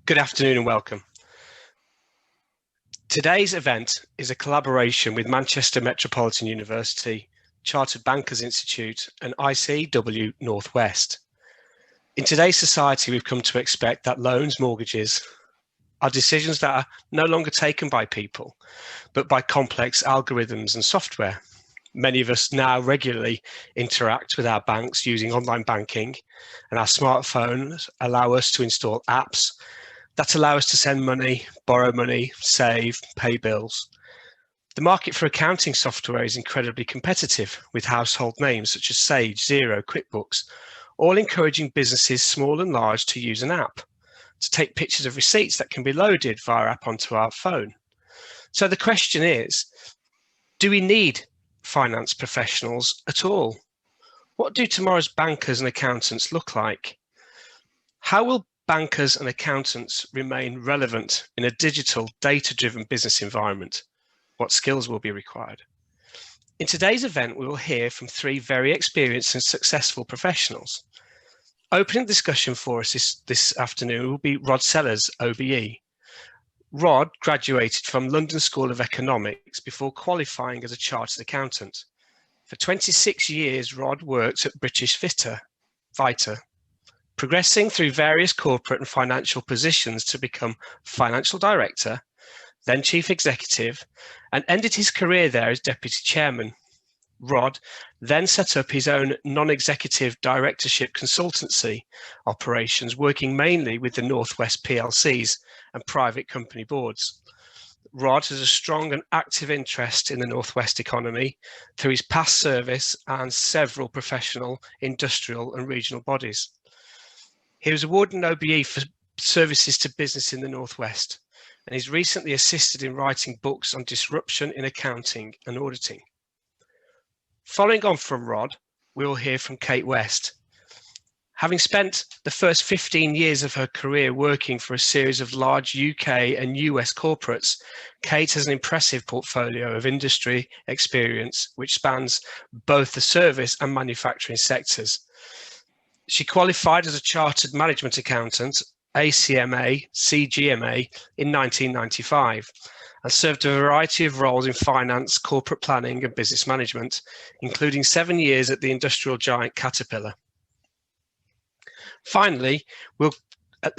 Good afternoon and welcome. Today's event is a collaboration with Manchester Metropolitan University, Chartered Bankers Institute and ICAEW Northwest. In today's society, we've come to expect that loans, mortgages are decisions that are no longer taken by people, but by complex algorithms and software. Many of us now regularly interact with our banks using online banking, and our smartphones allow us to install apps that allow us to send money, borrow money, save, pay bills. The market for accounting software is incredibly competitive, with household names such as Sage, Xero, QuickBooks, all encouraging businesses small and large to use an app, to take pictures of receipts that can be loaded via app onto our phone. So the question is, do we need finance professionals at all? What do tomorrow's bankers and accountants look like? How will bankers and accountants remain relevant in a digital, data-driven business environment? What skills will be required? In today's event, we will hear from three very experienced and successful professionals. Opening discussion for us this afternoon will be Rod Sellers, OBE. Rod graduated from London School of Economics before qualifying as a chartered accountant. For 26 years, Rod worked at British Vita, progressing through various corporate and financial positions to become financial director, then chief executive, and ended his career there as deputy chairman. Rod then set up his own non-executive directorship consultancy operations, working mainly with the Northwest PLCs and private company boards. Rod has a strong and active interest in the Northwest economy through his past service and several professional, industrial and regional bodies. He was awarded an OBE for services to business in the Northwest, and he's recently assisted in writing books on disruption in accounting and auditing. Following on from Rod, we will hear from Kate West. Having spent the first 15 years of her career working for a series of large UK and US corporates, Kate has an impressive portfolio of industry experience which spans both the service and manufacturing sectors. She qualified as a chartered management accountant, ACMA, CGMA, in 1995 and served a variety of roles in finance, corporate planning and business management, including 7 years at the industrial giant Caterpillar. Finally, we'll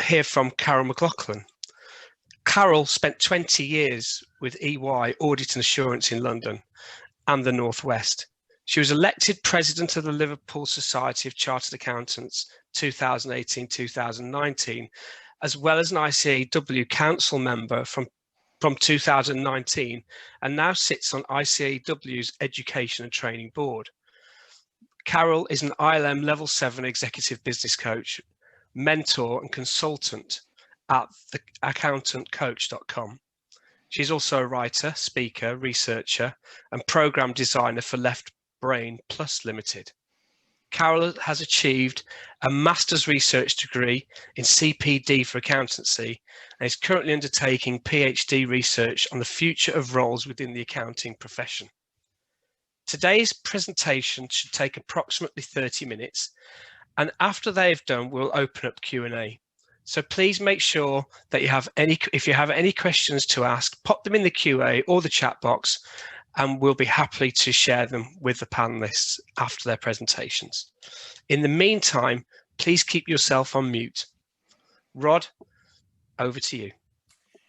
hear from Carol McLaughlin. Carol spent 20 years with EY Audit and Assurance in London and the Northwest. She was elected president of the Liverpool Society of Chartered Accountants 2018-2019, as well as an ICAEW council member from 2019, and now sits on ICAEW's Education and Training Board. Carol is an ILM Level 7 executive business coach, mentor and consultant at theaccountantcoach.com. She's also a writer, speaker, researcher, and program designer for Left Brain Plus Limited. Carol has achieved a master's research degree in CPD for accountancy and is currently undertaking PhD research on the future of roles within the accounting profession. Today's presentation should take approximately 30 minutes, and after they've done, we'll open up Q&A. So please make sure that if you have any questions to ask, pop them in the QA or the chat box, and we'll be happy to share them with the panelists after their presentations. In the meantime, please keep yourself on mute. Rod, over to you.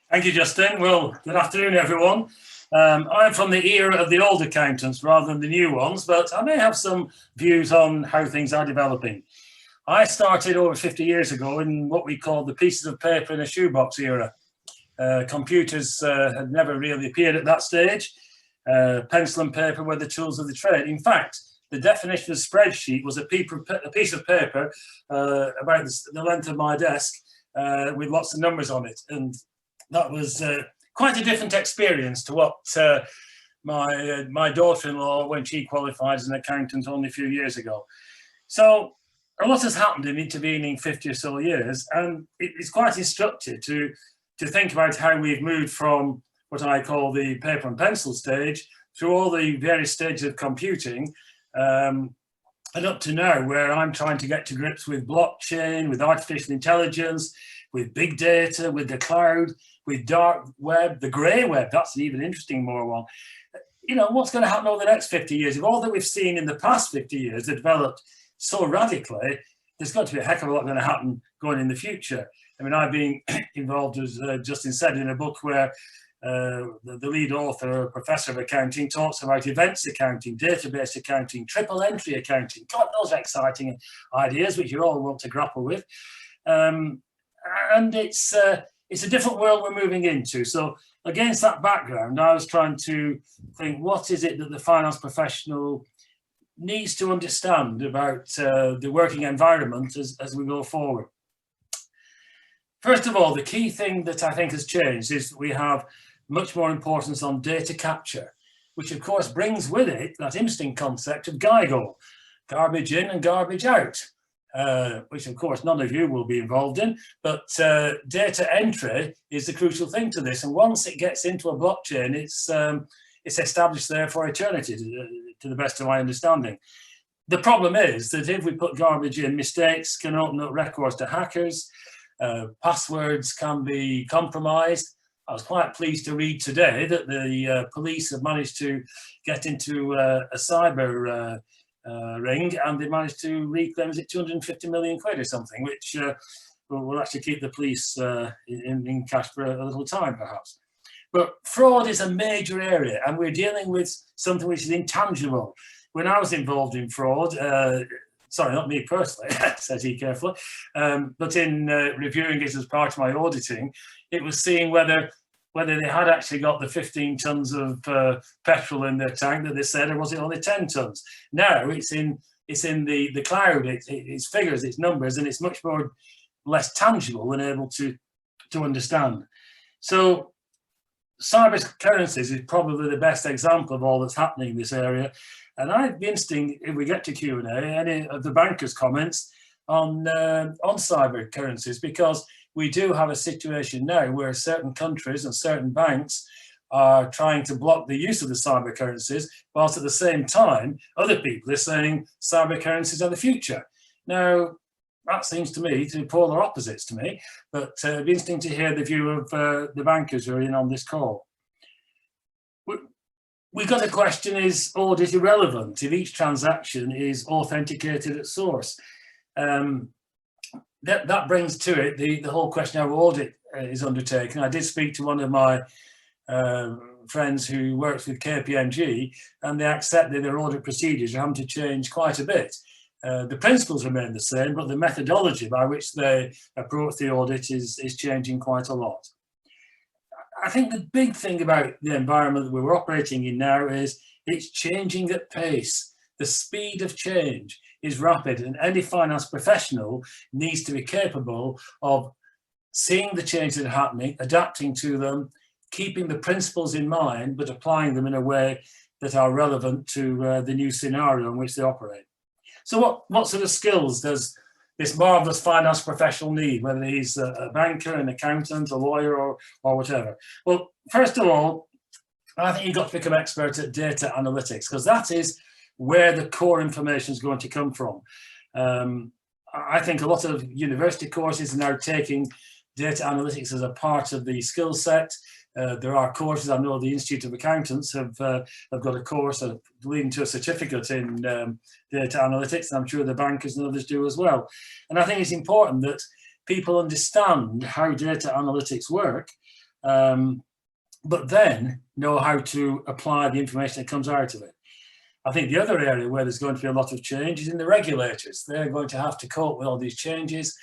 Thank you, Justin. Well, good afternoon, everyone. I'm from the era of the old accountants rather than the new ones, but I may have some views on how things are developing. I started over 50 years ago in what we call the pieces of paper in a shoebox era. Computers had never really appeared at that stage. Pencil and paper were the tools of the trade. In fact, the definition of spreadsheet was a piece of paper about the length of my desk with lots of numbers on it. And that was quite a different experience to what my daughter-in-law, when she qualified as an accountant only a few years ago. So a lot has happened in intervening 50 or so years, and it's quite instructive to think about how we've moved from what I call the paper and pencil stage through all the various stages of computing, and up to now, where I'm trying to get to grips with blockchain, with artificial intelligence, with big data, with the cloud, with dark web, the grey web. That's an even interesting more one. You know, what's going to happen over the next 50 years? If all that we've seen in the past 50 years have developed so radically, there's got to be a heck of a lot going to happen going in the future. I mean, I've been involved, as Justin said, in a book where the lead author, a professor of accounting, talks about events accounting, database accounting, triple entry accounting. God, those are exciting ideas which you all want to grapple with. And it's a different world we're moving into. So against that background, I was trying to think, what is it that the finance professional needs to understand about the working environment as we go forward? First of all, the key thing that I think has changed is we have much more importance on data capture, which of course brings with it that interesting concept of GIGO, garbage in and garbage out, which of course none of you will be involved in, but data entry is the crucial thing to this. And once it gets into a blockchain, it's established there for eternity, to the best of my understanding. The problem is that if we put garbage in, mistakes can open up records to hackers, passwords can be compromised. I was quite pleased to read today that the police have managed to get into a cyber ring, and they managed to reclaim, is it 250 million quid or something, which will actually keep the police in cash for a little time, perhaps. But fraud is a major area, and we're dealing with something which is intangible. When I was involved in fraud, sorry, not me personally, says he carefully, but in reviewing it as part of my auditing, it was seeing whether they had actually got the 15 tons of petrol in their tank that they said, or was it only 10 tons? Now it's in the cloud, it's figures, it's numbers, and it's much more less tangible and able to understand. So cyber currencies is probably the best example of all that's happening in this area. And I'd be interested, if we get to Q&A, any of the bankers' comments on cyber currencies, because we do have a situation now where certain countries and certain banks are trying to block the use of the cyber currencies, whilst at the same time, other people are saying cyber currencies are the future. Now, that seems to me to be polar opposites to me, but it'd be interesting to hear the view of the bankers who are in on this call. We got a question, is audit irrelevant if each transaction is authenticated at source? That brings to it the whole question how audit is undertaken. I did speak to one of my friends who works with KPMG, and they accept that their audit procedures are having to change quite a bit. The principles remain the same, but the methodology by which they approach the audit is changing quite a lot. I think the big thing about the environment that we're operating in now is it's changing at pace. The speed of change is rapid, and any finance professional needs to be capable of seeing the changes that are happening, adapting to them, keeping the principles in mind, but applying them in a way that are relevant to the new scenario in which they operate. So what sort of skills does this marvelous finance professional need, whether he's a banker, an accountant, a lawyer, or whatever? Well, first of all, I think you've got to become expert at data analytics, because that is where the core information is going to come from. I think a lot of university courses are now taking data analytics as a part of the skill set. There are courses, I know the Institute of Accountants have got a course leading to a certificate in data analytics, and I'm sure the bankers and others do as well. And I think it's important that people understand how data analytics work, but then know how to apply the information that comes out of it. I think the other area where there's going to be a lot of change is in the regulators. They're going to have to cope with all these changes.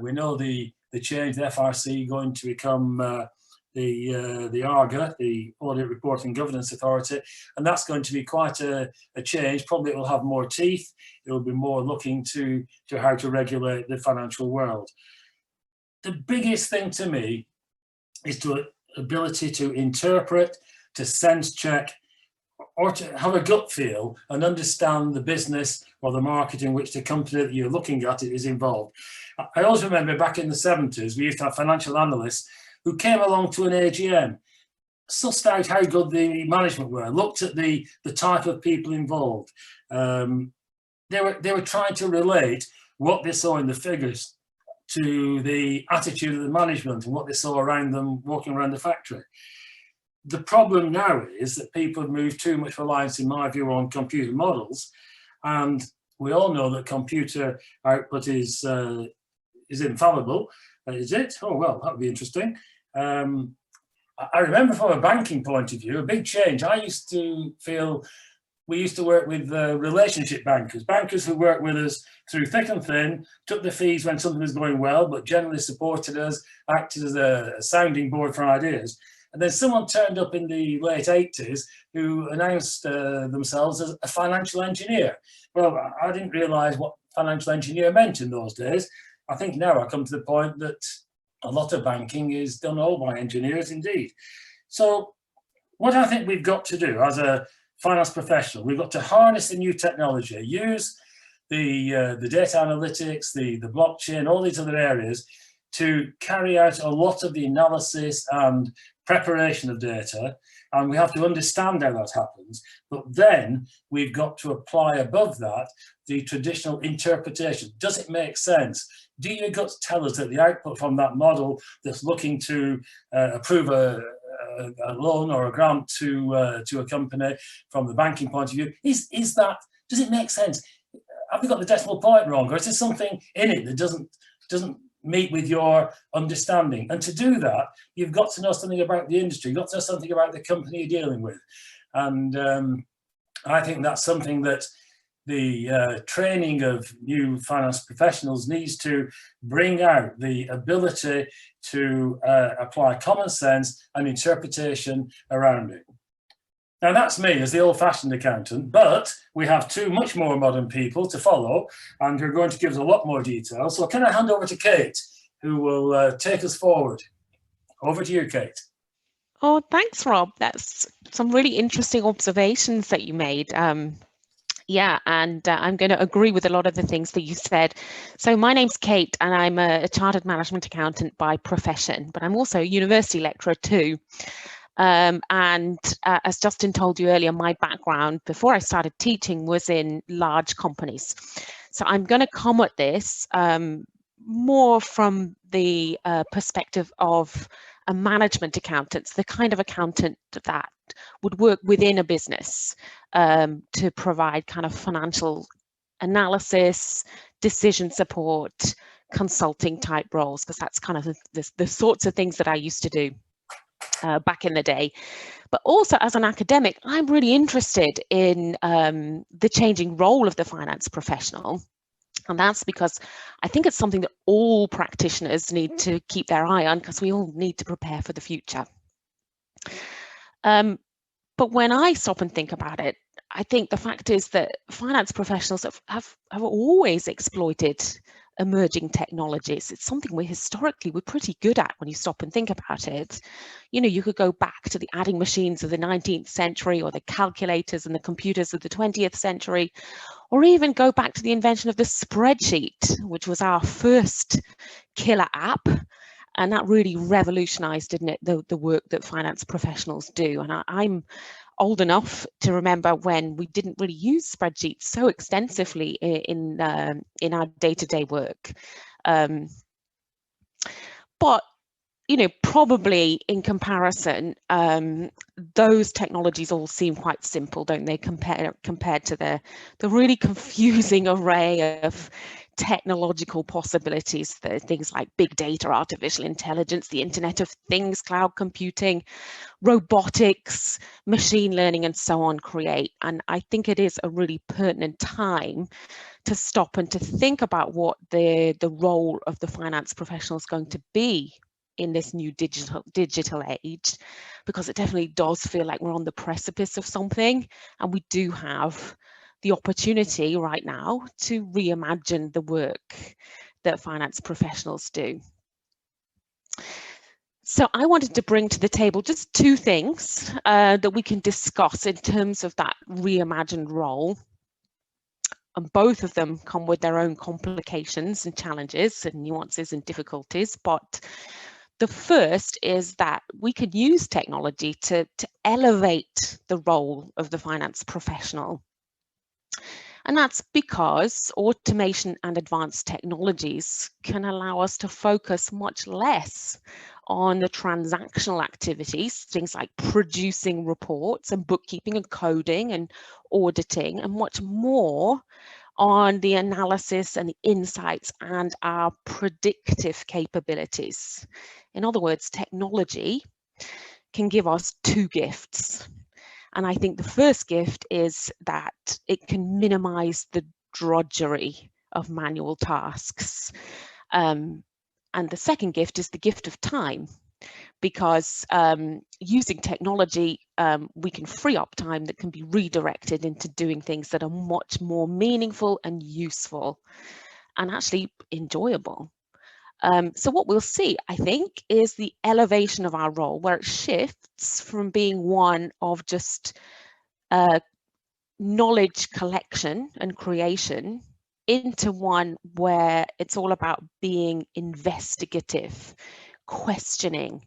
We know the change, the FRC going to become the Arga, the Audit Reporting Governance Authority, and that's going to be quite a change. Probably it will have more teeth. It will be more looking to how to regulate the financial world. The biggest thing to me is the ability to interpret, to sense check, or to have a gut feel and understand the business or the market in which the company that you're looking at is involved. I also remember back in the 70s, we used to have financial analysts who came along to an AGM, sussed out how good the management were, looked at the type of people involved. They were trying to relate what they saw in the figures to the attitude of the management and what they saw around them walking around the factory. The problem now is that people have moved too much reliance, in my view, on computer models, and we all know that computer output is infallible. Is it? Oh, well, that would be interesting. I remember from a banking point of view, a big change. I used to feel we used to work with relationship bankers who worked with us through thick and thin, took the fees when something was going well, but generally supported us, acted as a sounding board for ideas. And then someone turned up in the late 80s who announced themselves as a financial engineer. Well, I didn't realise what financial engineer meant in those days. I think now I come to the point that a lot of banking is done all by engineers indeed. So what I think we've got to do as a finance professional, we've got to harness the new technology, use the data analytics, the blockchain, all these other areas to carry out a lot of the analysis and preparation of data, and we have to understand how that happens. But then we've got to apply above that the traditional interpretation. Does it make sense? Do you got to tell us that the output from that model that's looking to approve a loan or a grant to a company from the banking point of view, is that, does it make sense? Have we got the decimal point wrong, or is there something in it that doesn't meet with your understanding? And to do that, you've got to know something about the industry, you've got to know something about the company you're dealing with. And I think that's something that the training of new finance professionals needs to bring out, the ability to apply common sense and interpretation around it. Now that's me as the old-fashioned accountant, but we have two much more modern people to follow, and who are going to give us a lot more detail. So can I hand over to Kate, who will take us forward? Over to you, Kate. Oh, thanks, Rob. That's some really interesting observations that you made. Yeah, and I'm going to agree with a lot of the things that you said. So my name's Kate, and I'm a chartered management accountant by profession, but I'm also a university lecturer too. As Justin told you earlier, my background before I started teaching was in large companies. So I'm going to come at this more from the perspective of a management accountant, the kind of accountant that would work within a business to provide kind of financial analysis, decision support, consulting type roles, because that's kind of the sorts of things that I used to do back in the day. But also as an academic, I'm really interested in the changing role of the finance professional. And that's because I think it's something that all practitioners need to keep their eye on, because we all need to prepare for the future. But when I stop and think about it, I think the fact is that finance professionals have always exploited emerging technologies. It's something we're pretty good at when you stop and think about it. You know, you could go back to the adding machines of the 19th century, or the calculators and the computers of the 20th century, or even go back to the invention of the spreadsheet, which was our first killer app. And that really revolutionized, didn't it, the work that finance professionals do. And I'm old enough to remember when we didn't really use spreadsheets so extensively in our day-to-day work. But you know, probably in comparison, those technologies all seem quite simple, don't they, compared to the really confusing array of technological possibilities that things like big data, artificial intelligence, the Internet of Things, cloud computing, robotics, machine learning, and so on create. And I think it is a really pertinent time to stop and to think about what the role of the finance professional is going to be in this new digital age, because it definitely does feel like we're on the precipice of something, and we do have the opportunity right now to reimagine the work that finance professionals do. So I wanted to bring to the table just two things that we can discuss in terms of that reimagined role. And both of them come with their own complications and challenges and nuances and difficulties. But the first is that we can use technology to elevate the role of the finance professional. And that's because automation and advanced technologies can allow us to focus much less on the transactional activities, things like producing reports and bookkeeping and coding and auditing, and much more on the analysis and the insights and our predictive capabilities. In other words, technology can give us two gifts. And I think the first gift is that it can minimize the drudgery of manual tasks. And the second gift is the gift of time, because using technology, we can free up time that can be redirected into doing things that are much more meaningful and useful and actually enjoyable. So what we'll see, I think, is the elevation of our role, where it shifts from being one of just knowledge collection and creation into one where it's all about being investigative, questioning,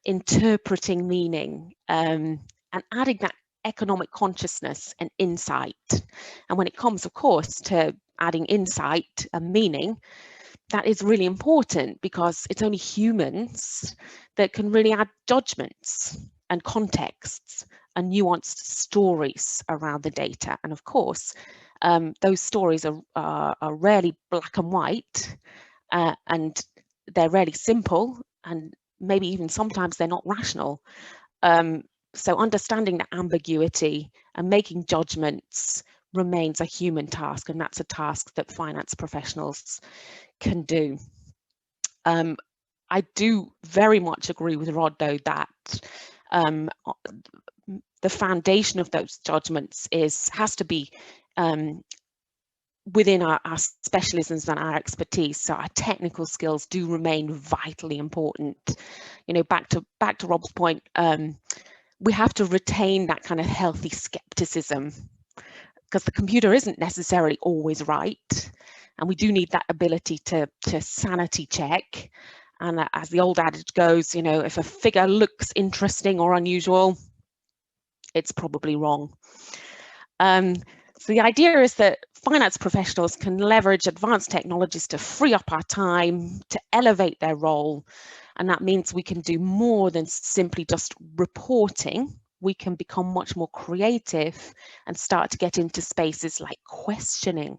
interpreting meaning, and adding that economic consciousness and insight. And when it comes, of course, to adding insight and meaning, that is really important, because it's only humans that can really add judgments and contexts and nuanced stories around the data. And of course, those stories are rarely black and white, and they're rarely simple, and maybe even sometimes they're not rational. So understanding the ambiguity and making judgments remains a human task, and that's a task that finance professionals can do. I do very much agree with Rod, though, that the foundation of those judgments has to be within our specialisms and our expertise. So our technical skills do remain vitally important. You know, back to Rob's point, we have to retain that kind of healthy skepticism, because the computer isn't necessarily always right, and we do need that ability to sanity check. And as the old adage goes, you know, if a figure looks interesting or unusual, it's probably wrong. So the idea is that finance professionals can leverage advanced technologies to free up our time, to elevate their role. And that means we can do more than simply just reporting. We can become much more creative and start to get into spaces like questioning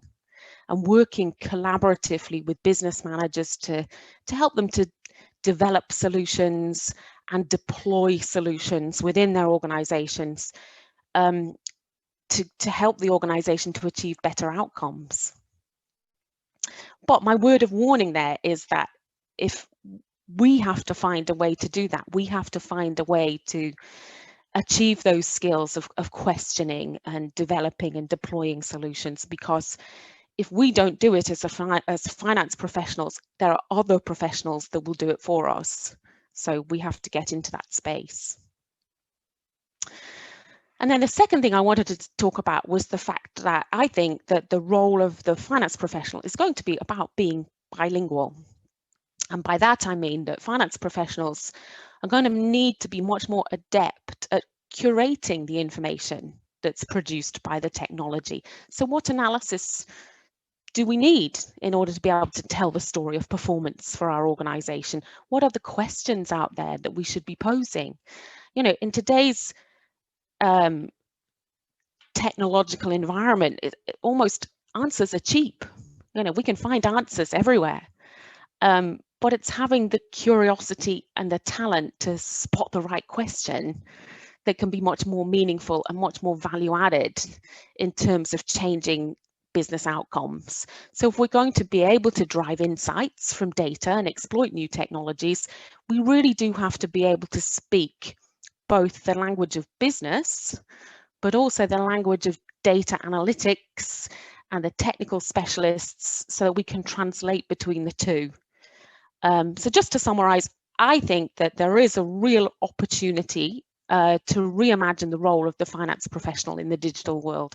and working collaboratively with business managers to help them to develop solutions and deploy solutions within their organizations, to help the organization to achieve better outcomes. But my word of warning there is that if we have to find a way to do that, we have to find a way to achieve those skills of questioning and developing and deploying solutions, because if we don't do it as finance professionals, there are other professionals that will do it for us. So we have to get into that space. And then the second thing I wanted to talk about was the fact that I think that the role of the finance professional is going to be about being bilingual. And by that, I mean that finance professionals are going to need to be much more adept at curating the information that's produced by the technology. So what analysis do we need in order to be able to tell the story of performance for our organization? What are the questions out there that we should be posing? You know, in today's technological environment, almost answers are cheap. You know, we can find answers everywhere. But it's having the curiosity and the talent to spot the right question that can be much more meaningful and much more value added in terms of changing business outcomes. So if we're going to be able to drive insights from data and exploit new technologies, we really do have to be able to speak both the language of business, but also the language of data analytics and the technical specialists, so that we can translate between the two. So just to summarize, I think that there is a real opportunity to reimagine the role of the finance professional in the digital world.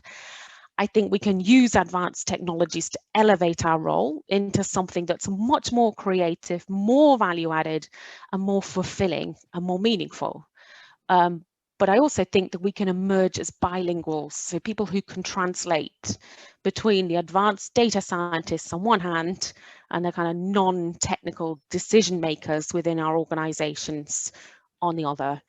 I think we can use advanced technologies to elevate our role into something that's much more creative, more value added, and more fulfilling and more meaningful. But I also think that we can emerge as bilinguals, so people who can translate between the advanced data scientists on one hand and the kind of non-technical decision makers within our organizations on the other.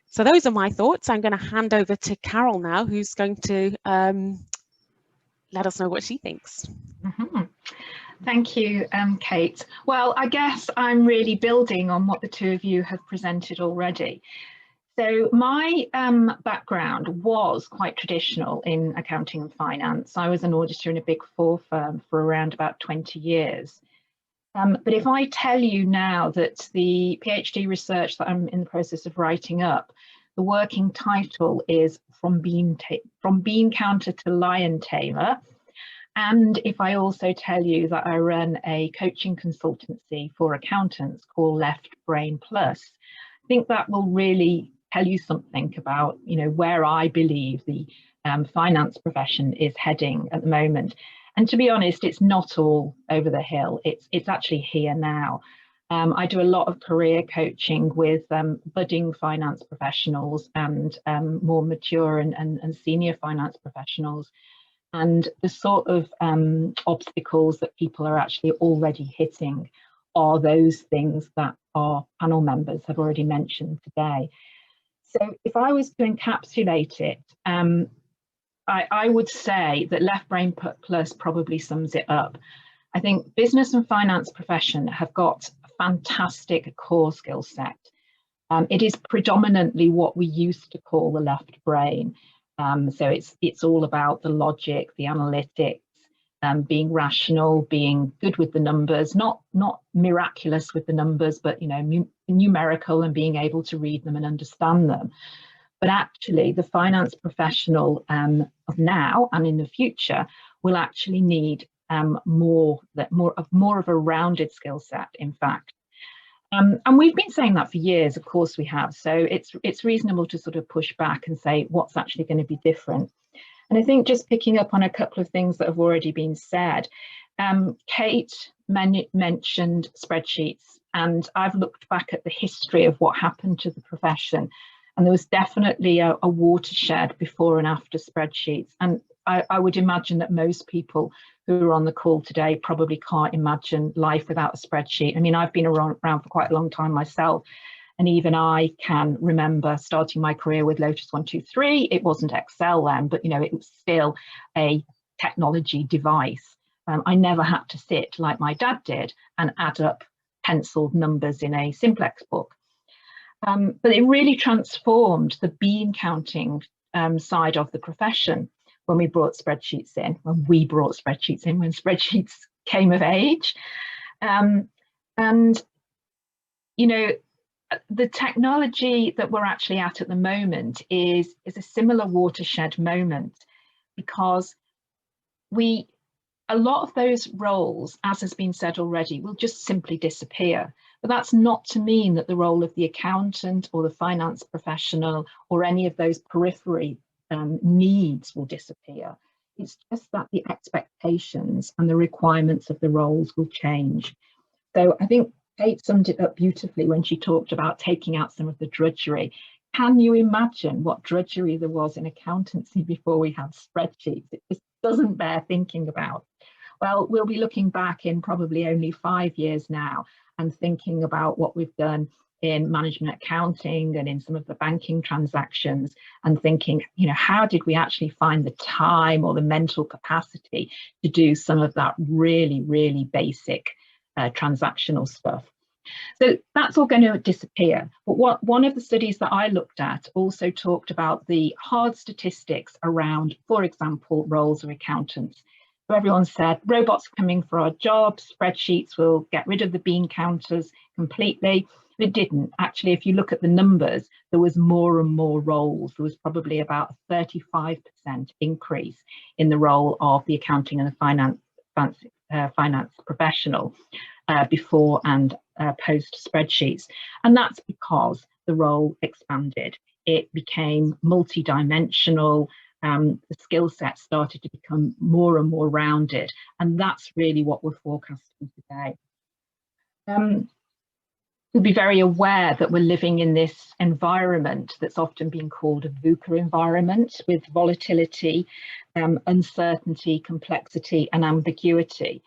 So those are my thoughts. I'm going to hand over to Carol now, who's going to let us know what she thinks. Mm-hmm. Thank you, Kate. Well, I guess I'm really building on what the two of you have presented already. So my background was quite traditional in accounting and finance. I was an auditor in a Big Four firm for around about 20 years. But if I tell you now that the PhD research that I'm in the process of writing up, the working title is From Bean Counter to Lion Tamer. And if I also tell you that I run a coaching consultancy for accountants called Left Brain Plus, I think that will really tell you something about, you know, where I believe the finance profession is heading at the moment. And to be honest, it's not all over the hill. It's actually here now. I do a lot of career coaching with budding finance professionals and more mature and senior finance professionals. And the sort of obstacles that people are actually already hitting are those things that our panel members have already mentioned today. So if I was to encapsulate it, I would say that Left Brain Plus probably sums it up. I think business and finance profession have got a fantastic core skill set. It is predominantly what we used to call the left brain. So it's all about the logic, the analytics, being rational, being good with the numbers, not miraculous with the numbers, but you know, numerical and being able to read them and understand them. But actually, the finance professional of now and in the future will actually need more of a rounded skill set, in fact. And we've been saying that for years, of course we have. So it's reasonable to sort of push back and say what's actually going to be different. And I think just picking up on a couple of things that have already been said, Kate mentioned spreadsheets, and I've looked back at the history of what happened to the profession. And there was definitely a watershed before and after spreadsheets. And I would imagine that most people who are on the call today probably can't imagine life without a spreadsheet. I mean, I've been around for quite a long time myself, and even I can remember starting my career with Lotus 123. It wasn't Excel then, but you know, it was still a technology device. I never had to sit like my dad did and add up penciled numbers in a simplex book. But it really transformed the bean counting side of the profession when we brought spreadsheets in, when spreadsheets came of age. And, you know, the technology that we're actually at the moment is a similar watershed moment, because a lot of those roles, as has been said already, will just simply disappear. But that's not to mean that the role of the accountant or the finance professional or any of those periphery needs will disappear. It's just that the expectations and the requirements of the roles will change. So I think Kate summed it up beautifully when she talked about taking out some of the drudgery. Can you imagine what drudgery there was in accountancy before we had spreadsheets? It just doesn't bear thinking about. Well, we'll be looking back in probably only 5 years now and thinking about what we've done in management accounting and in some of the banking transactions, and thinking, you know, how did we actually find the time or the mental capacity to do some of that really, really basic transactional stuff? So that's all going to disappear. But one of the studies that I looked at also talked about the hard statistics around, for example, roles of accountants. So everyone said robots are coming for our jobs, spreadsheets will get rid of the bean counters completely. It didn't. Actually, if you look at the numbers, there was more and more roles. There was probably about a 35% increase in the role of the accounting and the finance professional before and post spreadsheets. And that's because the role expanded. It became multi-dimensional. The skill set started to become more and more rounded. And that's really what we're forecasting today. we'll be very aware that we're living in this environment that's often been called a VUCA environment, with volatility, uncertainty, complexity and ambiguity.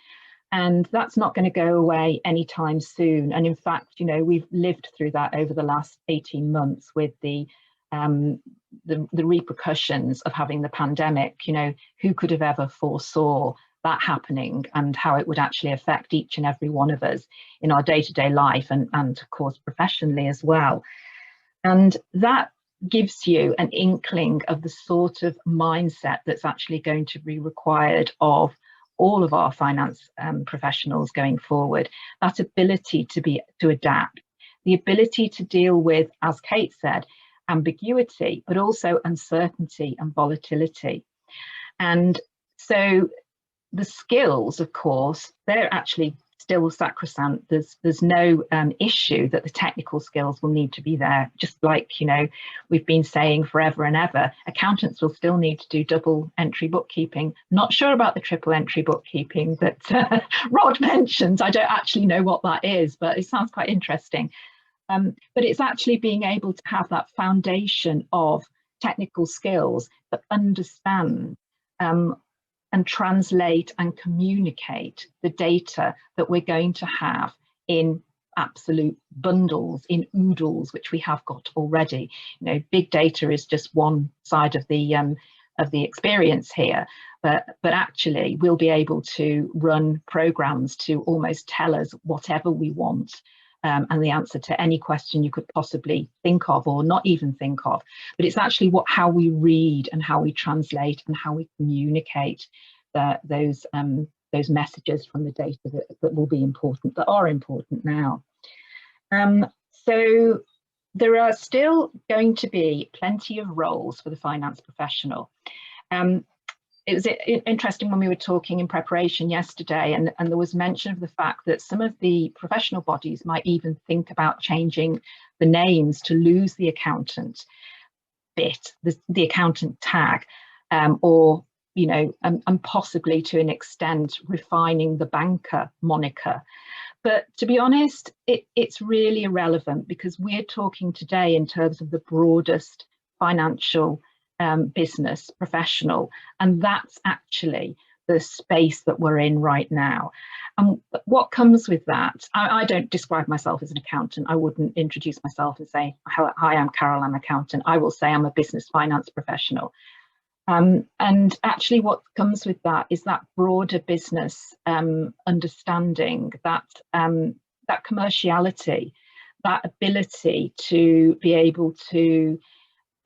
And that's not going to go away anytime soon. And in fact, you know, we've lived through that over the last 18 months with the repercussions of having the pandemic. You know, who could have ever foresaw that happening and how it would actually affect each and every one of us in our day-to-day life and of course professionally as well. And that gives you an inkling of the sort of mindset that's actually going to be required of all of our finance professionals going forward. That ability to adapt, the ability to deal with, as Kate said, ambiguity, but also uncertainty and volatility. And so the skills, of course, they're actually still sacrosanct. There's no issue that the technical skills will need to be there. Just like, you know, we've been saying forever and ever, accountants will still need to do double entry bookkeeping. Not sure about the triple entry bookkeeping that Rod mentions. I don't actually know what that is, but it sounds quite interesting. But it's actually being able to have that foundation of technical skills that understand and translate and communicate the data that we're going to have in absolute bundles, in oodles, which we have got already. You know, big data is just one side of the experience here, but actually we'll be able to run programs to almost tell us whatever we want. And the answer to any question you could possibly think of or not even think of. But it's actually how we read and how we translate and how we communicate those messages from the data that will be important, that are important now. So there are still going to be plenty of roles for the finance professional. It was interesting when we were talking in preparation yesterday, and there was mention of the fact that some of the professional bodies might even think about changing the names to lose the accountant bit, the accountant tag, or, you know, and possibly to an extent refining the banker moniker. But to be honest, it's really irrelevant, because we're talking today in terms of the broadest financial business professional, and that's actually the space that we're in right now. And what comes with that, I don't describe myself as an accountant. I wouldn't introduce myself and say, hi, I'm Carol, I'm an accountant. I will say I'm a business finance professional. And actually what comes with that is that broader business understanding, that commerciality, that ability to be able to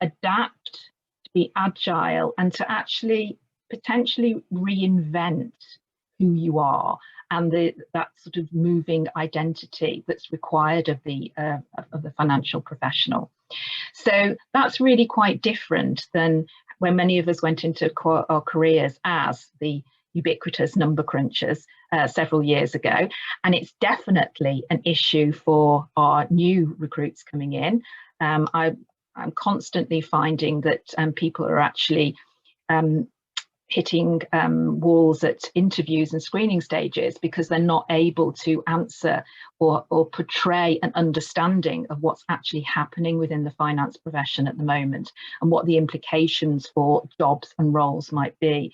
adapt, be agile, and to actually potentially reinvent who you are and that sort of moving identity that's required of the financial professional. So that's really quite different than when many of us went into our careers as the ubiquitous number crunchers several years ago. And it's definitely an issue for our new recruits coming in. I'm constantly finding that people are actually hitting walls at interviews and screening stages because they're not able to answer or portray an understanding of what's actually happening within the finance profession at the moment and what the implications for jobs and roles might be.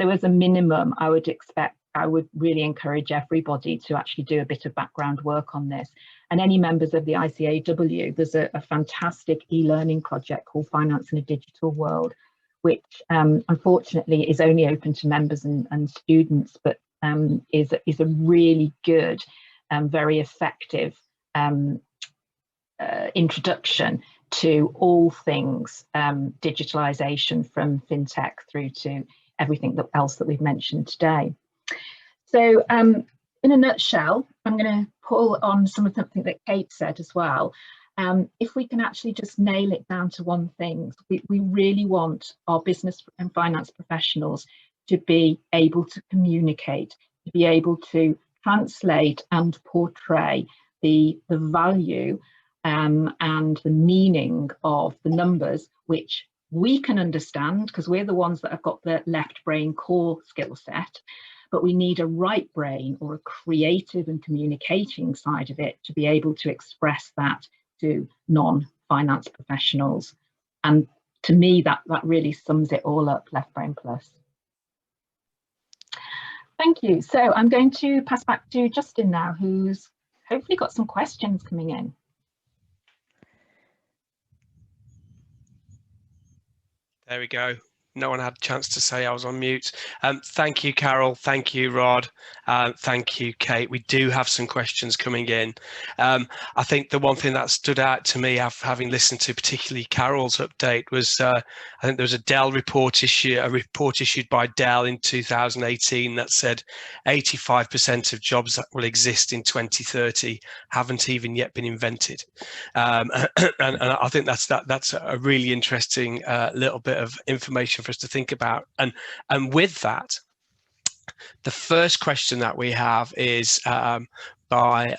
So as a minimum, I would really encourage everybody to actually do a bit of background work on this. And any members of the ICAEW, there's a fantastic e-learning project called Finance in a Digital World, which unfortunately is only open to members and students, but is a really good, very effective introduction to all things digitalisation, from fintech through to everything else that we've mentioned today. So in a nutshell, I'm going to pull on something that Kate said as well. If we can actually just nail it down to one thing, we really want our business and finance professionals to be able to communicate, to be able to translate and portray the value and the meaning of the numbers which we can understand, because we're the ones that have got the left brain core skill set, but we need a right brain or a creative and communicating side of it to be able to express that to non-finance professionals. And to me, that really sums it all up, Left Brain Plus. Thank you. So I'm going to pass back to Justin now, who's hopefully got some questions coming in. There we go. No one had a chance to say I was on mute. Thank you, Carol. Thank you, Rod. Thank you, Kate. We do have some questions coming in. I think the one thing that stood out to me, having listened to particularly Carol's update, was I think there was a Dell report issued by Dell in 2018 that said 85% of jobs that will exist in 2030 haven't even yet been invented. And I think that's a really interesting little bit of information for us to think about. And with that, the first question that we have is by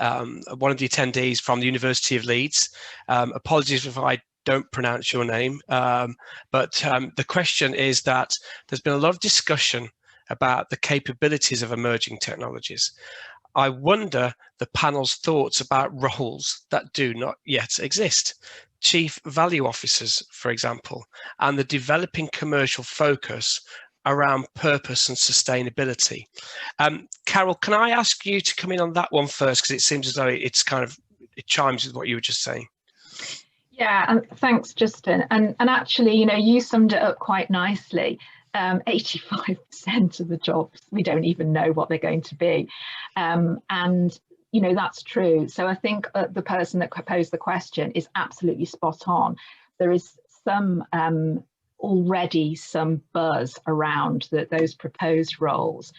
one of the attendees from the University of Leeds. Apologies if I don't pronounce your name, but the question is that there's been a lot of discussion about the capabilities of emerging technologies. I wonder the panel's thoughts about roles that do not yet exist. Chief value officers, for example, and the developing commercial focus around purpose and sustainability. Carol, can I ask you to come in on that one first, because it seems as though it chimes with what you were just saying. Yeah, thanks, Justin. And actually, you know, you summed it up quite nicely. 85% of the jobs, we don't even know what they're going to be. And you know, that's true. So I think the person that posed the question is absolutely spot on. There is some already some buzz around those proposed roles,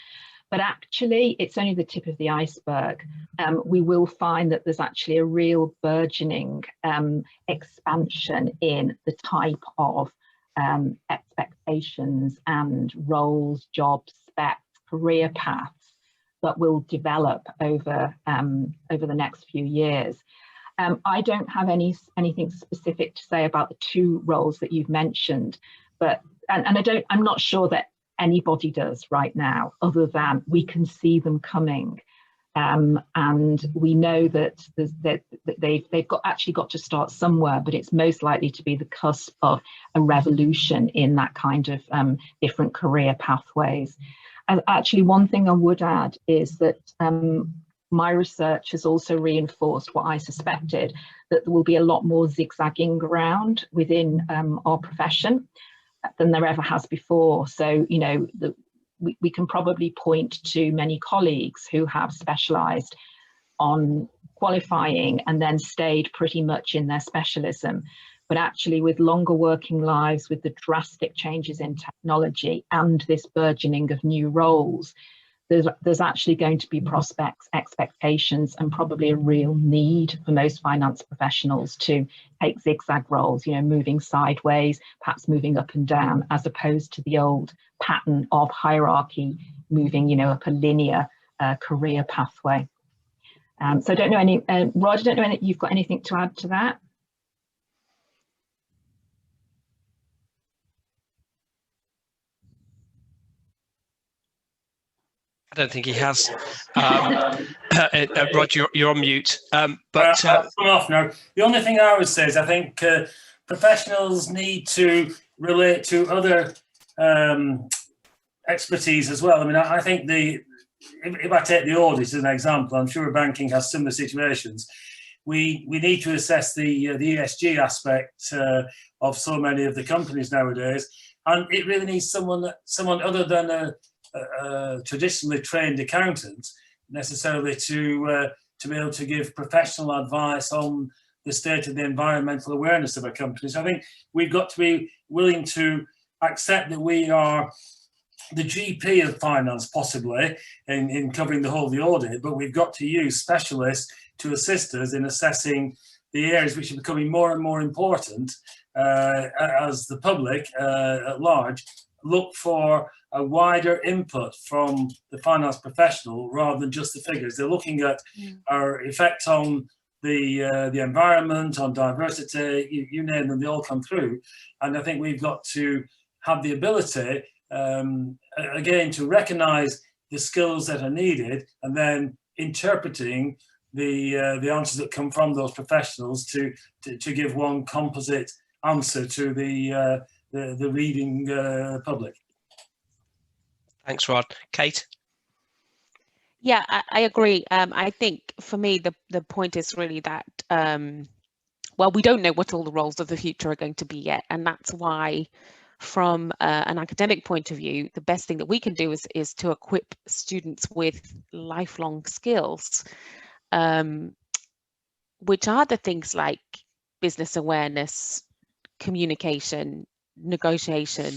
but actually it's only the tip of the iceberg. We will find that there's actually a real burgeoning expansion in the type of expectations and roles, jobs, specs, career paths that will develop over the next few years. I don't have anything specific to say about the two roles that you've mentioned, but I'm not sure that anybody does right now, other than we can see them coming, and we know that they've actually got to start somewhere, but it's most likely to be the cusp of a revolution in that kind of different career pathways. And actually, one thing I would add is that my research has also reinforced what I suspected, that there will be a lot more zigzagging around within our profession than there ever has before. So, you know, we can probably point to many colleagues who have specialised on qualifying and then stayed pretty much in their specialism. But actually, with longer working lives, with the drastic changes in technology and this burgeoning of new roles, there's actually going to be prospects, expectations, and probably a real need for most finance professionals to take zigzag roles, you know, moving sideways, perhaps moving up and down, as opposed to the old pattern of hierarchy, moving, you know, up a linear career pathway. So I don't know Rod, I don't know if you've got anything to add to that. I don't think he has. Rod, you're on mute. I'll come off now. The only thing I would say is I think professionals need to relate to other expertise as well. I mean, I think if I take the audit as an example, I'm sure banking has similar situations. We need to assess the ESG aspect of so many of the companies nowadays, and it really needs someone other than a traditionally trained accountant necessarily to be able to give professional advice on the state of the environmental awareness of our companies. I think we've got to be willing to accept that we are the GP of finance, possibly in covering the whole of the audit, but we've got to use specialists to assist us in assessing the areas which are becoming more and more important as the public at large look for a wider input from the finance professional rather than just the figures. They're looking at our effect on the environment, on diversity, you name them, they all come through. And I think we've got to have the ability, again, to recognise the skills that are needed, and then interpreting the answers that come from those professionals to give one composite answer to the reading public. Thanks, Rod. Kate? Yeah, I agree. I think for me, the point is really that, well, we don't know what all the roles of the future are going to be yet. And that's why, from an academic point of view, the best thing that we can do is to equip students with lifelong skills, which are the things like business awareness, communication, negotiation,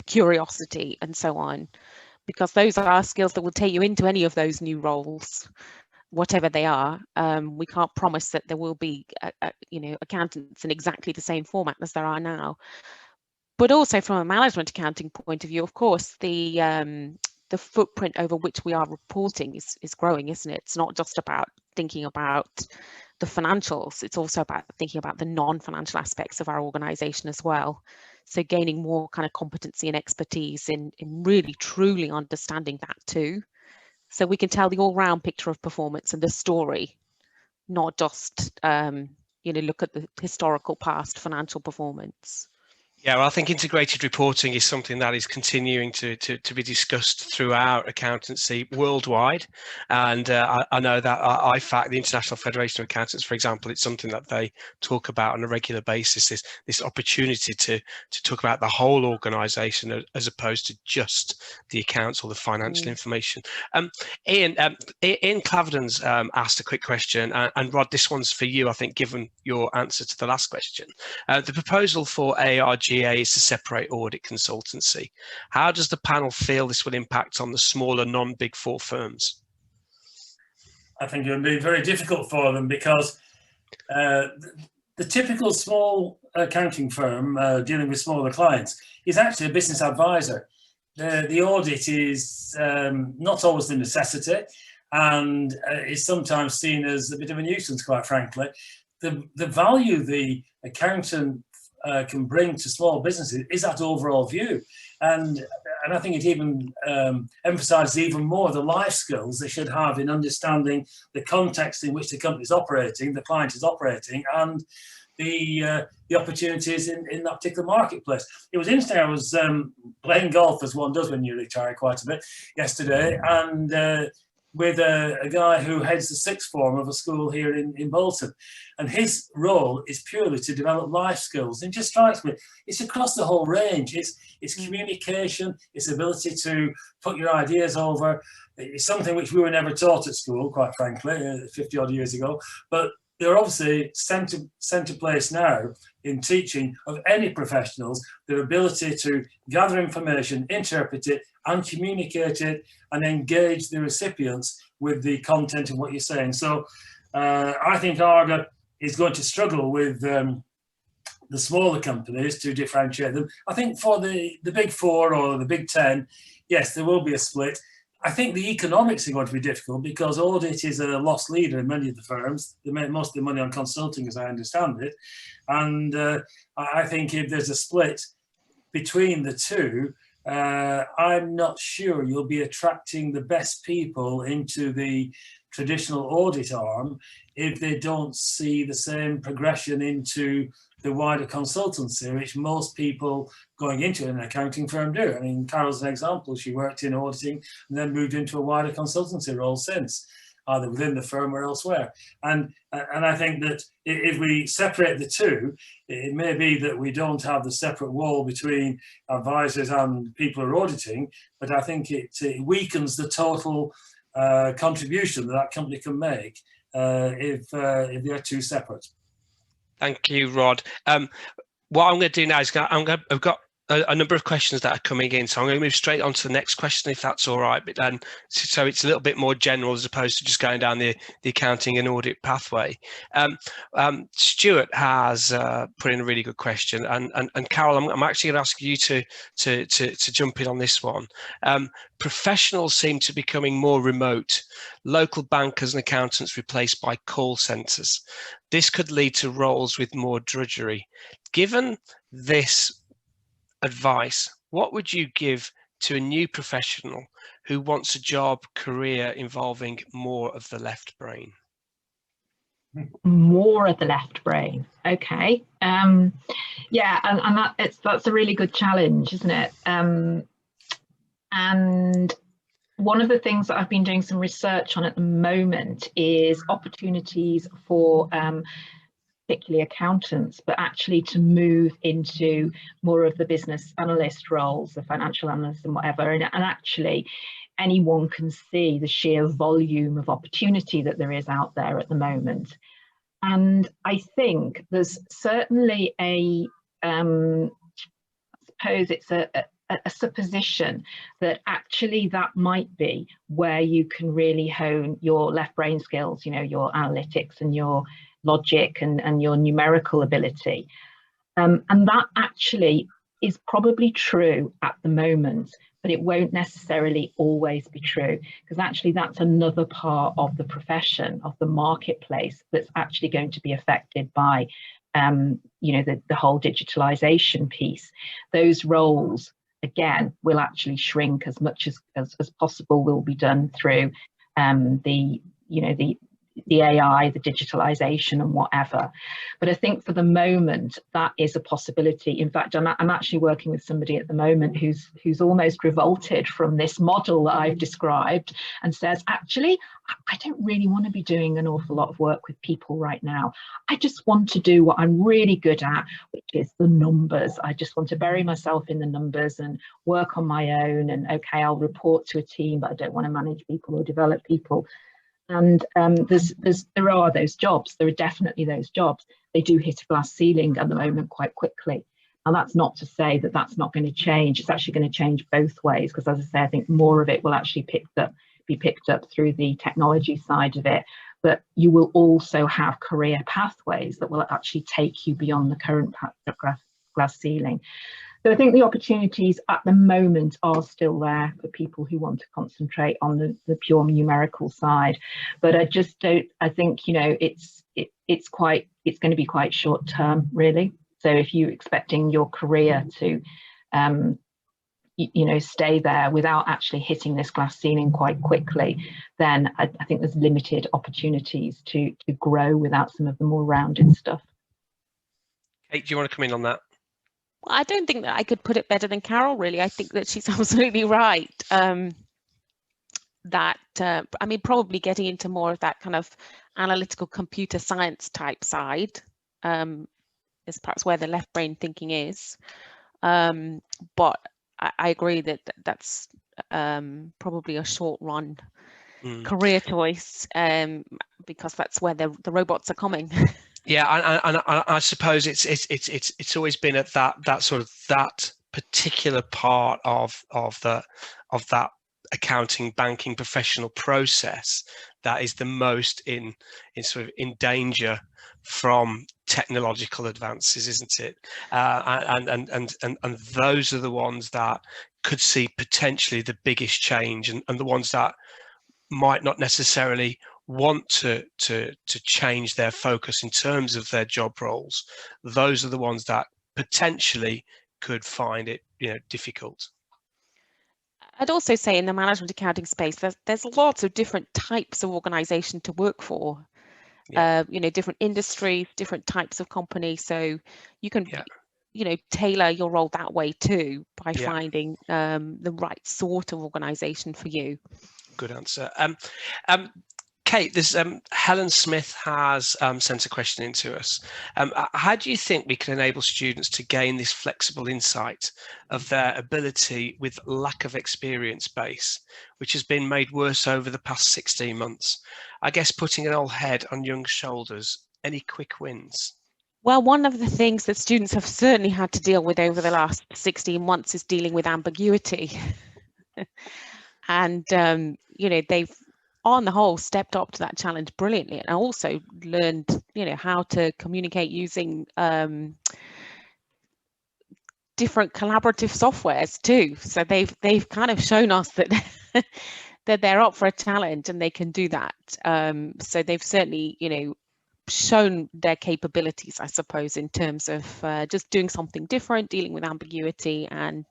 curiosity, and so on, because those are skills that will take you into any of those new roles, whatever they are. We can't promise that there will be, accountants in exactly the same format as there are now. But also from a management accounting point of view, of course, the footprint over which we are reporting is growing, isn't it? It's not just about thinking about the financials, it's also about thinking about the non-financial aspects of our organisation as well. So gaining more kind of competency and expertise in really truly understanding that too. So we can tell the all-round picture of performance and the story, not just look at the historical past financial performance. Yeah, well, I think integrated reporting is something that is continuing to be discussed throughout accountancy worldwide. And I know that IFAC, the International Federation of Accountants, for example, it's something that they talk about on a regular basis, this opportunity to talk about the whole organisation as opposed to just the accounts or the financial information. Ian Claverden's asked a quick question, and Rod, this one's for you, I think, given your answer to the last question. The proposal for ARGA is to separate audit consultancy. How does the panel feel this will impact on the smaller non-Big Four firms? I think it would be very difficult for them, because the typical small accounting firm dealing with smaller clients is actually a business advisor. The audit is not always the necessity, and is sometimes seen as a bit of a nuisance, quite frankly. The value the accountant can bring to small businesses is that overall view, and I think it even emphasises even more the life skills they should have in understanding the context in which the company is operating, the client is operating, and the opportunities in that particular marketplace. It was interesting. I was playing golf, as one does when you retire, quite a bit yesterday, and with a guy who heads the sixth form of a school here in Bolton. And his role is purely to develop life skills. And it just strikes me, it's across the whole range. It's communication, it's ability to put your ideas over. It's something which we were never taught at school, quite frankly, 50 odd years ago. But they're obviously centre place now in teaching of any professionals, their ability to gather information, interpret it, and communicate it, and engage the recipients with the content of what you're saying. So I think Arga is going to struggle with the smaller companies to differentiate them. I think for the Big Four or the Big 10, yes, there will be a split. I think the economics are going to be difficult, because audit is a loss leader in many of the firms. They make most of the money on consulting, as I understand it. And I think if there's a split between the two, I'm not sure you'll be attracting the best people into the traditional audit arm if they don't see the same progression into the wider consultancy, which most people going into an accounting firm do. I mean, Carol's an example. She worked in auditing and then moved into a wider consultancy role since, either within the firm or elsewhere. And I think that if we separate the two, it may be that we don't have the separate wall between advisors and people who are auditing, but I think it weakens the total contribution that company can make if they're two separate. Thank you, Rod. What I'm going to do now is I've got a number of questions that are coming in, so I'm going to move straight on to the next question, if that's all right. But so it's a little bit more general as opposed to just going down the accounting and audit pathway. Stuart has put in a really good question, and Carol, I'm actually going to ask you to jump in on this one. Professionals seem to be becoming more remote. Local bankers and accountants replaced by call centres. This could lead to roles with more drudgery. Given this advice, what would you give to a new professional who wants a job career involving more of the left brain? More of the left brain. Okay. Yeah, and that's a really good challenge, isn't it? And one of the things that I've been doing some research on at the moment is opportunities for particularly accountants, but actually to move into more of the business analyst roles, the financial analyst and whatever. And actually, anyone can see the sheer volume of opportunity that there is out there at the moment. And I think there's certainly I suppose it's a supposition that actually that might be where you can really hone your left brain skills, you know, your analytics and your logic and your numerical ability. And that actually is probably true at the moment, but it won't necessarily always be true, because actually that's another part of the profession, of the marketplace, that's actually going to be affected by you know, the whole digitalisation piece. Those roles, again, will actually shrink as much as possible, will be done through the AI, the digitalization and whatever. But I think for the moment, that is a possibility. In fact, I'm actually working with somebody at the moment who's almost revolted from this model that I've described and says, actually, I don't really want to be doing an awful lot of work with people right now. I just want to do what I'm really good at, which is the numbers. I just want to bury myself in the numbers and work on my own. And okay, I'll report to a team, but I don't want to manage people or develop people. And there are those jobs. There are definitely those jobs. They do hit a glass ceiling at the moment quite quickly. And that's not to say that that's not going to change. It's actually going to change both ways, because as I say, I think more of it will actually be picked up through the technology side of it. But you will also have career pathways that will actually take you beyond the current glass ceiling. So I think the opportunities at the moment are still there for people who want to concentrate on the pure numerical side. But I just don't, I think, you know, it's going to be quite short term, really. So if you're expecting your career to, you know, stay there without actually hitting this glass ceiling quite quickly, then I think there's limited opportunities to grow without some of the more rounded stuff. Kate, do you want to come in on that? I don't think that I could put it better than Carol, really. I think that she's absolutely right. I mean, probably getting into more of that kind of analytical computer science type side is perhaps where the left brain thinking is. But I agree that that's probably a short run career choice, because that's where the robots are coming. Yeah, and I suppose it's always been at that sort of that particular part of that accounting, banking, professional process that is the most in danger from technological advances, isn't it? And those are the ones that could see potentially the biggest change, and the ones that might not necessarily want to change their focus in terms of their job roles. Those are the ones that potentially could find it, you know, difficult. I'd also say in the management accounting space, there's lots of different types of organisation to work for. Yeah. You know, different industries, different types of company. So you can, you know, tailor your role that way too by finding the right sort of organisation for you. Good answer. Kate, this Helen Smith has sent a question in to us. How do you think we can enable students to gain this flexible insight of their ability with lack of experience base, which has been made worse over the past 16 months? I guess putting an old head on young shoulders. Any quick wins? Well, one of the things that students have certainly had to deal with over the last 16 months is dealing with ambiguity. And, you know, they've, on the whole, stepped up to that challenge brilliantly, and also learned, you know, how to communicate using different collaborative softwares too. So they've kind of shown us that that they're up for a challenge and they can do that. So they've certainly, you know, shown their capabilities, I suppose, in terms of just doing something different, dealing with ambiguity, and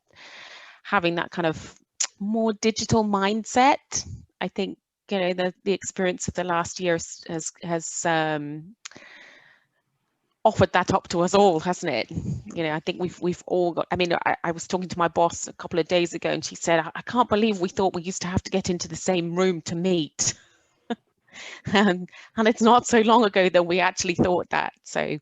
having that kind of more digital mindset. I think, you know, the experience of the last year has offered that up to us all, hasn't it? You know, I think we've all got, I mean, I was talking to my boss a couple of days ago, and she said, I can't believe we thought we used to have to get into the same room to meet. And it's not so long ago that we actually thought that. So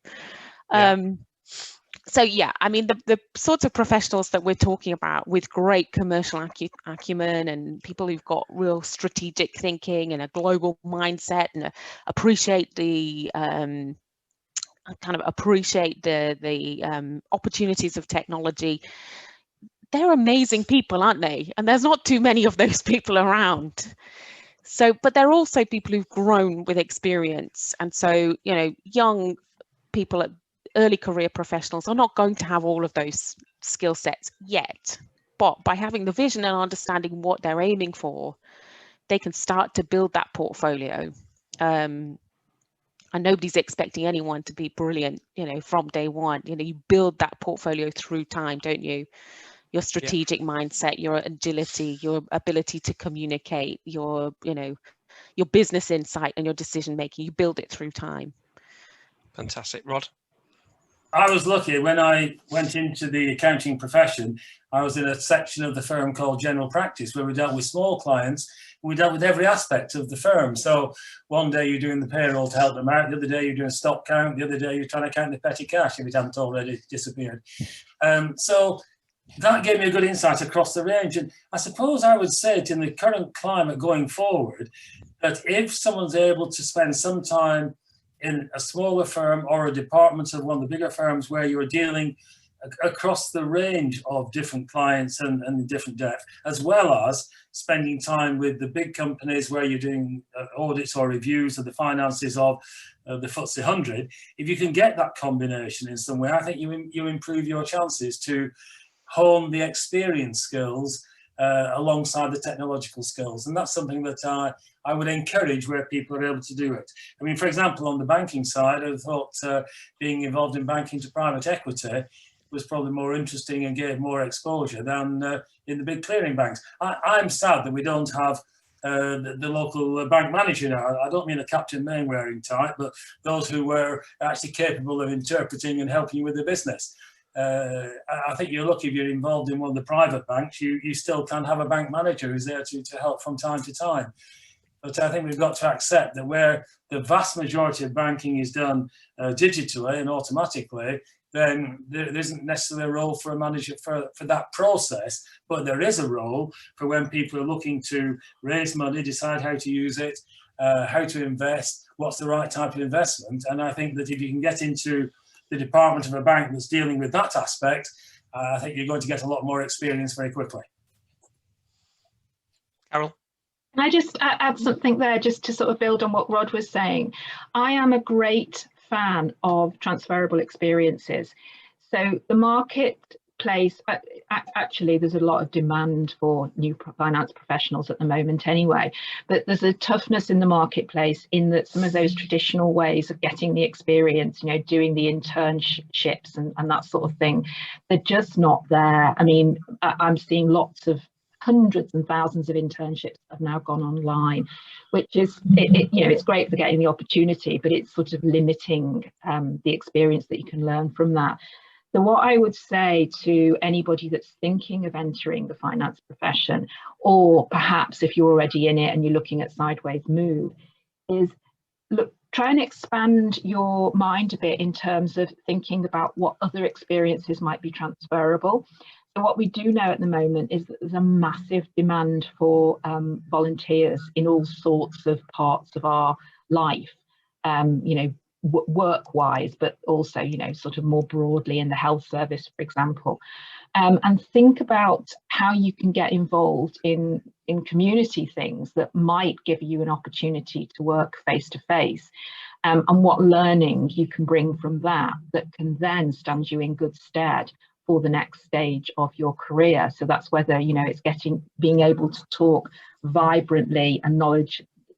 so yeah, I mean, the sorts of professionals that we're talking about with great commercial acumen and people who've got real strategic thinking and a global mindset and appreciate the opportunities of technology, they're amazing people, aren't they? And there's not too many of those people around. So, but they're also people who've grown with experience. And so, you know, young people at early career professionals are not going to have all of those skill sets yet. But by having the vision and understanding what they're aiming for, they can start to build that portfolio. And nobody's expecting anyone to be brilliant, you know, from day one. You know, you build that portfolio through time, don't you? Your strategic mindset, your agility, your ability to communicate, your, you know, your business insight and your decision making, you build it through time. Fantastic. Rod? I was lucky when I went into the accounting profession. I was in a section of the firm called General Practice, where we dealt with small clients. We dealt with every aspect of the firm. So one day you're doing the payroll to help them out, the other day you're doing stock count, the other day you're trying to count the petty cash if it hadn't already disappeared. So that gave me a good insight across the range. And I suppose I would say it in the current climate going forward, that if someone's able to spend some time in a smaller firm or a department of one of the bigger firms where you're dealing across the range of different clients and in different depth, as well as spending time with the big companies where you're doing audits or reviews of the finances of the FTSE 100, if you can get that combination in some way, I think you improve your chances to hone the experience skills alongside the technological skills. And that's something that I would encourage where people are able to do it. I mean, for example, on the banking side, I thought being involved in banking to private equity was probably more interesting and gave more exposure than in the big clearing banks. I'm sad that we don't have the local bank manager now. I don't mean a Captain Mainwaring type, but those who were actually capable of interpreting and helping you with the business. I think you're lucky if you're involved in one of the private banks, you still can have a bank manager who's there to help from time to time. But I think we've got to accept that where the vast majority of banking is done digitally and automatically, then there isn't necessarily a role for a manager for that process, but there is a role for when people are looking to raise money, decide how to use it, how to invest, what's the right type of investment. And I think that if you can get into the department of a bank that's dealing with that aspect, I think you're going to get a lot more experience very quickly. Carol? Can I just add something there, just to sort of build on what Rod was saying? I am a great fan of transferable experiences. So the marketplace, actually, there's a lot of demand for new finance professionals at the moment anyway, but there's a toughness in the marketplace in that some of those traditional ways of getting the experience, you know, doing the internships and that sort of thing, they're just not there. I mean, I'm seeing lots of hundreds and thousands of internships have now gone online, which is, you know, it's great for getting the opportunity, but it's sort of limiting the experience that you can learn from that. So what I would say to anybody that's thinking of entering the finance profession, or perhaps if you're already in it and you're looking at sideways move, is look, try and expand your mind a bit in terms of thinking about what other experiences might be transferable. So what we do know at the moment is that there's a massive demand for volunteers in all sorts of parts of our life. You know, work-wise, but also, you know, sort of more broadly in the health service, for example. And think about how you can get involved in community things that might give you an opportunity to work face-to-face, and what learning you can bring from that can then stand you in good stead for the next stage of your career. So that's whether, you know, it's being able to talk vibrantly and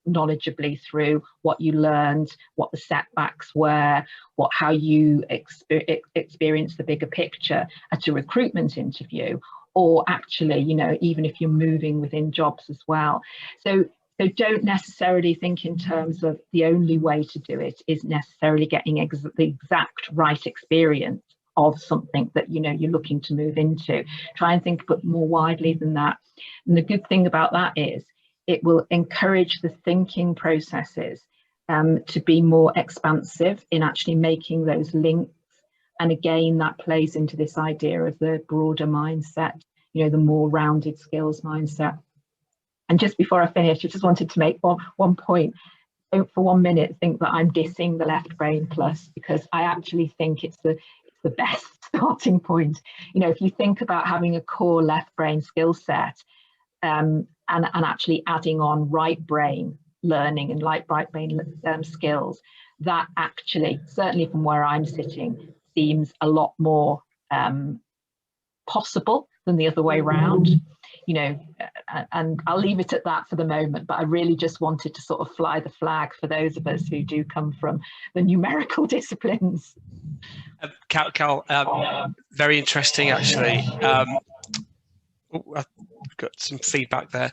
knowledgeably through what you learned, what the setbacks were, how you experience the bigger picture at a recruitment interview, or actually, you know, even if you're moving within jobs as well. So don't necessarily think in terms of the only way to do it is necessarily getting the exact right experience of something that, you know, you're looking to move into. Try and think but more widely than that. And the good thing about that is it will encourage the thinking processes to be more expansive in actually making those links. And again, that plays into this idea of the broader mindset, you know, the more rounded skills mindset. And just before I finish, I just wanted to make one point. Don't for 1 minute think that I'm dissing the Left Brain Plus, because I actually think it's the best starting point. You know, if you think about having a core left brain skill set, and actually adding on right brain learning and right brain skills, that actually, certainly from where I'm sitting, seems a lot more possible than the other way around. You know, and I'll leave it at that for the moment, but I really just wanted to sort of fly the flag for those of us who do come from the numerical disciplines. Carol, very interesting, actually. I've got some feedback there.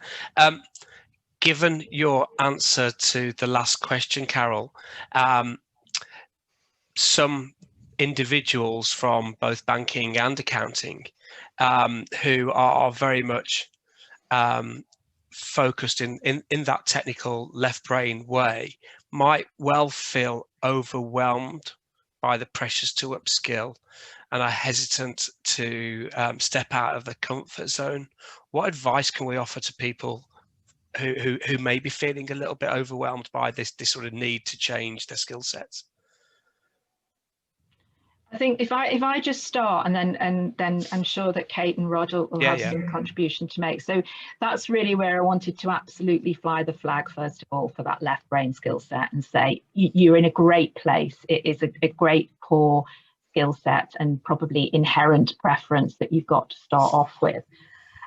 Given your answer to the last question, Carol, some individuals from both banking and accounting who are very much focused in that technical left brain way might well feel overwhelmed by the pressures to upskill and are hesitant to step out of the comfort zone. What advice can we offer to people who may be feeling a little bit overwhelmed by this sort of need to change their skill sets? I think if I just start, and then I'm sure that Kate and Rod will have some contribution to make. So that's really where I wanted to absolutely fly the flag, first of all, for that left brain skill set, and say you're in a great place. It is a great core skill set and probably inherent preference that you've got to start off with.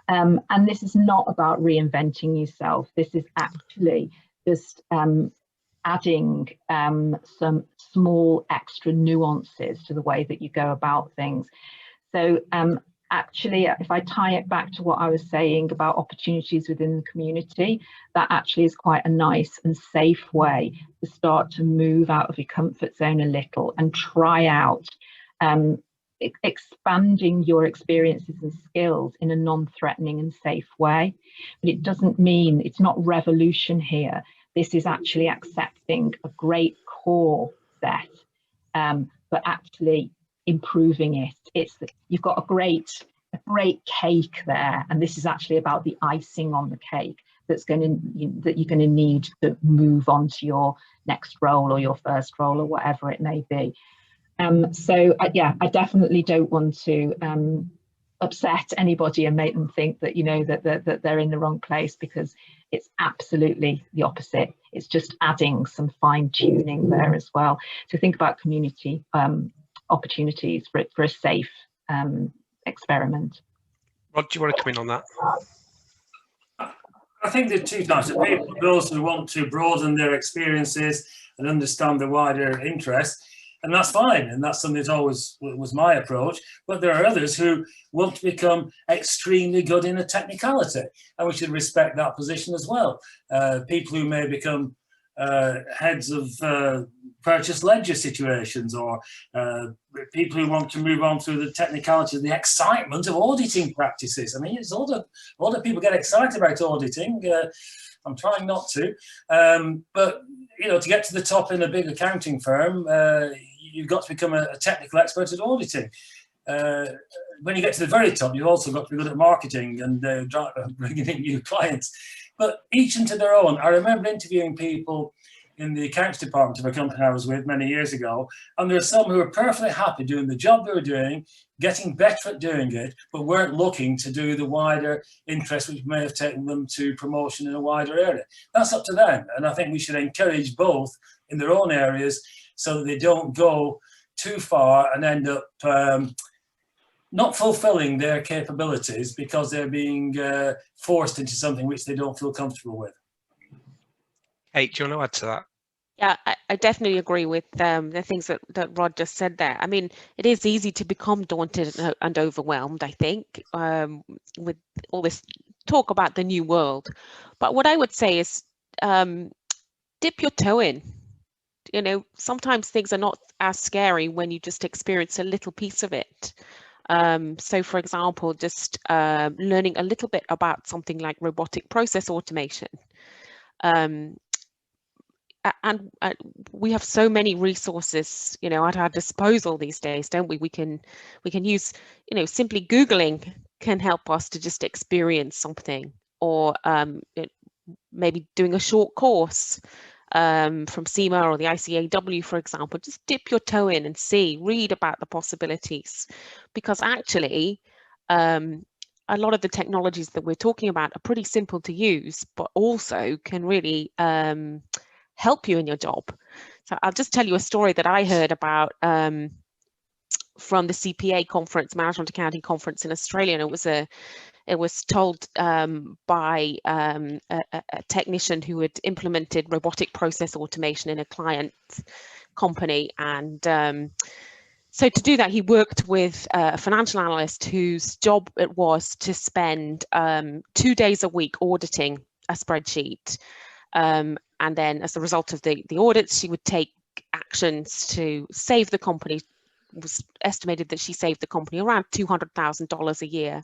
And this is not about reinventing yourself. This is actually just adding some small extra nuances to the way that you go about things. So actually, if I tie it back to what I was saying about opportunities within the community, that actually is quite a nice and safe way to start to move out of your comfort zone a little and try out expanding your experiences and skills in a non-threatening and safe way. But it doesn't mean, it's not revolution here. This is actually accepting a great core set, but actually improving it. You've got a great cake there, and this is actually about the icing on the cake that you're going to need to move on to your next role or your first role or whatever it may be. So I definitely don't want to upset anybody and make them think that, you know, that they're in the wrong place, because it's absolutely the opposite. It's just adding some fine tuning there as well. So think about community opportunities for a safe experiment. Rod, do you want to come in on that? I think there are two types of people: those who want to broaden their experiences and understand the wider interest. And that's fine, and that's something that always was my approach. But there are others who want to become extremely good in a technicality, and we should respect that position as well. People who may become heads of purchase ledger situations, or people who want to move on through the technicality, the excitement of auditing practices. I mean, it's all the people get excited about auditing. I'm trying not to, but you know, to get to the top in a big accounting firm, you've got to become a technical expert at auditing. When you get to the very top, you've also got to be good at marketing and bringing in new clients. But each into their own. I remember interviewing people in the accounts department of a company I was with many years ago, and there are some who are perfectly happy doing the job they were doing, getting better at doing it, but weren't looking to do the wider interest which may have taken them to promotion in a wider area. That's up to them, and I think we should encourage both in their own areas so that they don't go too far and end up not fulfilling their capabilities because they're being forced into something which they don't feel comfortable with. Kate, do you want to add to that? Yeah, I definitely agree with the things that Rod just said there. I mean, it is easy to become daunted and overwhelmed, I think, with all this talk about the new world. But what I would say is dip your toe in. You know, sometimes things are not as scary when you just experience a little piece of it. So, for example, just learning a little bit about something like robotic process automation. And we have so many resources, you know, at our disposal these days, don't we? We can use, you know, simply Googling can help us to just experience something, or maybe doing a short course from CIMA or the ICAEW, for example. Just dip your toe in and read about the possibilities, because actually a lot of the technologies that we're talking about are pretty simple to use, but also can really help you in your job. So I'll just tell you a story that I heard about from the CPA conference, Management Accounting Conference in Australia, and it was told by a technician who had implemented robotic process automation in a client company. And so to do that, he worked with a financial analyst whose job it was to spend 2 days a week auditing a spreadsheet. And then as a result of the audits, she would take actions to save the company. It was estimated that she saved the company around $200,000 a year.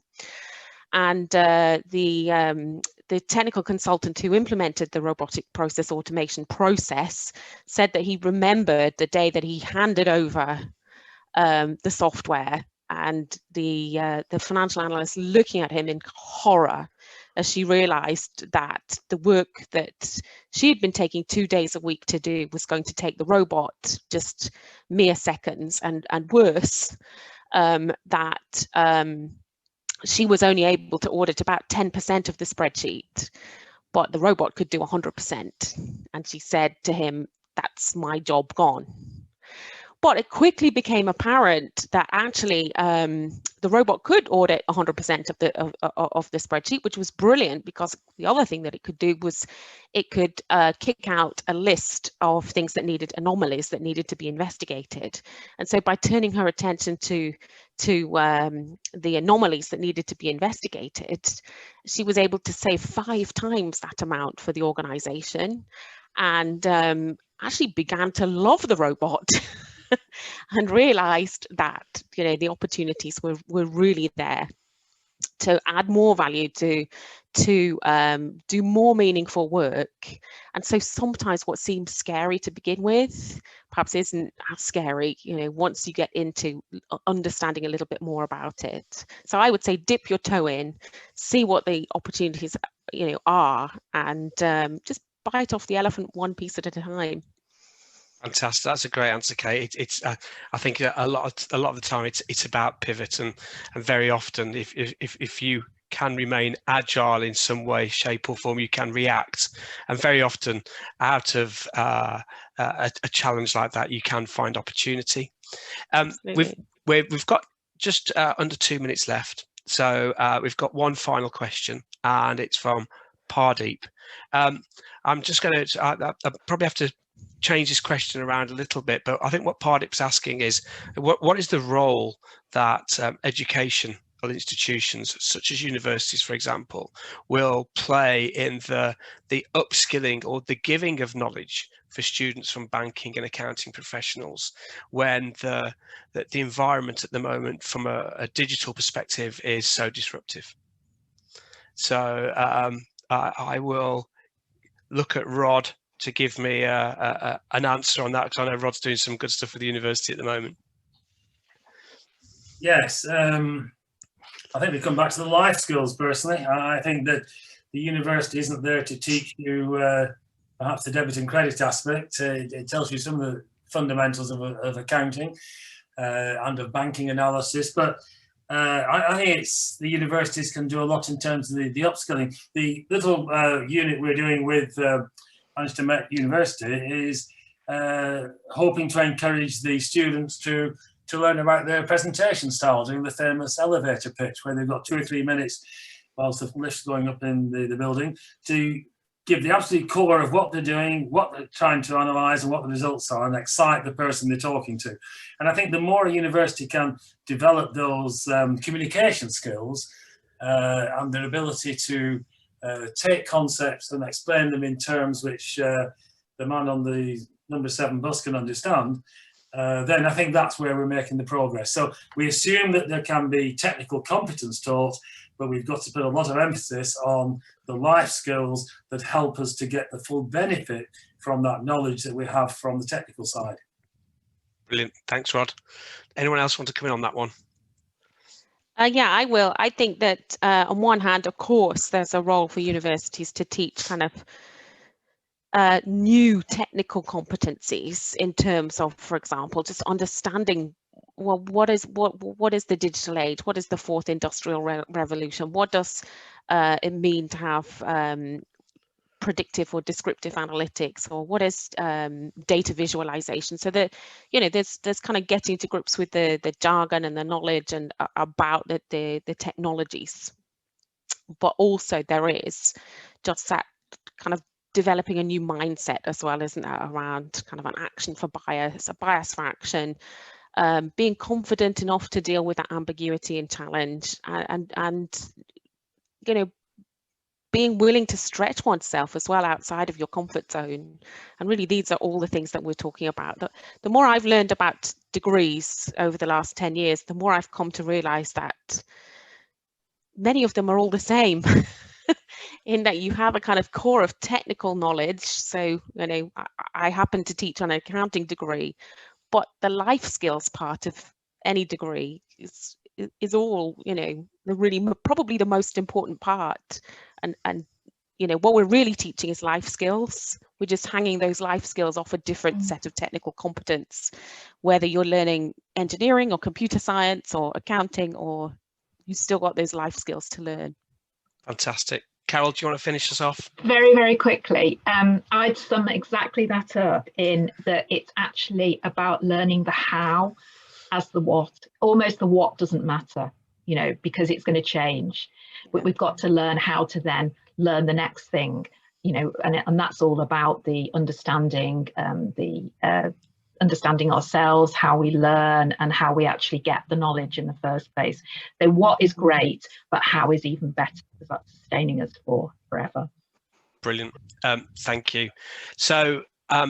And the technical consultant who implemented the robotic process automation process said that he remembered the day that he handed over the software, and the financial analyst looking at him in horror as she realized that the work that she had been taking 2 days a week to do was going to take the robot just mere seconds, and worse, that she was only able to audit about 10% of the spreadsheet, but the robot could do 100%. And she said to him, "That's my job gone." But it quickly became apparent that actually the robot could audit 100% of the spreadsheet, which was brilliant, because the other thing that it could do was it could kick out a list of things that needed anomalies that needed to be investigated. And so by turning her attention to the anomalies that needed to be investigated, she was able to save 5 times that amount for the organization, and actually began to love the robot. And realized that, you know, the opportunities were really there to add more value, to do more meaningful work. And so sometimes what seems scary to begin with perhaps isn't as scary, you know, once you get into understanding a little bit more about it. So I would say dip your toe in, see what the opportunities, you know, are, and just bite off the elephant one piece at a time. Fantastic. That's a great answer, Kate. It's I think a lot of the time it's about pivot, and very often if you can remain agile in some way, shape or form, you can react. And very often out of a challenge like that, you can find opportunity. We've got just under 2 minutes left. So we've got one final question, and it's from Pardeep. I'm just going to, I probably have to change this question around a little bit, but I think what Pardeep's asking is, what is the role that educational institutions such as universities, for example, will play in the upskilling or the giving of knowledge for students from banking and accounting professionals, when the environment at the moment from a digital perspective is so disruptive? So I will look at Rod to give me an answer on that, because I know Rod's doing some good stuff with the university at the moment. Yes, I think we come back to the life skills personally. I think that the university isn't there to teach you perhaps the debit and credit aspect. It tells you some of the fundamentals of accounting and of banking analysis. But I think it's the universities can do a lot in terms of the upskilling. The little unit we're doing with Manchester Met University is hoping to encourage the students to learn about their presentation style, doing the famous elevator pitch, where they've got 2 or 3 minutes whilst the lift's going up in the building to give the absolute core of what they're doing, what they're trying to analyse and what the results are, and excite the person they're talking to. And I think the more a university can develop those communication skills and their ability to take concepts and explain them in terms which the man on the number 7 bus can understand, then I think that's where we're making the progress. So we assume that there can be technical competence taught, but we've got to put a lot of emphasis on the life skills that help us to get the full benefit from that knowledge that we have from the technical side. Brilliant. Thanks, Rod. Anyone else want to come in on that one? Yeah, I will. I think that on one hand, of course, there's a role for universities to teach kind of new technical competencies in terms of, for example, just understanding, well, what is the digital age? What is the fourth industrial revolution? What does it mean to have predictive or descriptive analytics, or what is data visualization? So that, you know, there's kind of getting to grips with the jargon and the knowledge and about the technologies, but also there is just that kind of developing a new mindset as well, isn't it, around kind of an action for bias, a bias for action, being confident enough to deal with that ambiguity and challenge, and you know, being willing to stretch oneself as well outside of your comfort zone. And really, these are all the things that we're talking about. The more I've learned about degrees over the last 10 years, the more I've come to realize that many of them are all the same. In that you have a kind of core of technical knowledge. So, you know, I happen to teach on an accounting degree, but the life skills part of any degree is all, you know, probably the most important part. And you know, what we're really teaching is life skills. We're just hanging those life skills off a different set of technical competence, whether you're learning engineering or computer science or accounting, or you've still got those life skills to learn. Fantastic. Carol, do you want to finish us off? Very, very quickly. I'd sum exactly that up in that it's actually about learning the how as the what. Almost the what doesn't matter, you know, because it's going to change. But we've got to learn how to then learn the next thing, you know, and that's all about the understanding, understanding ourselves, how we learn, and how we actually get the knowledge in the first place. So what is great, but how is even better, because that's sustaining us for forever. Brilliant. Thank you. So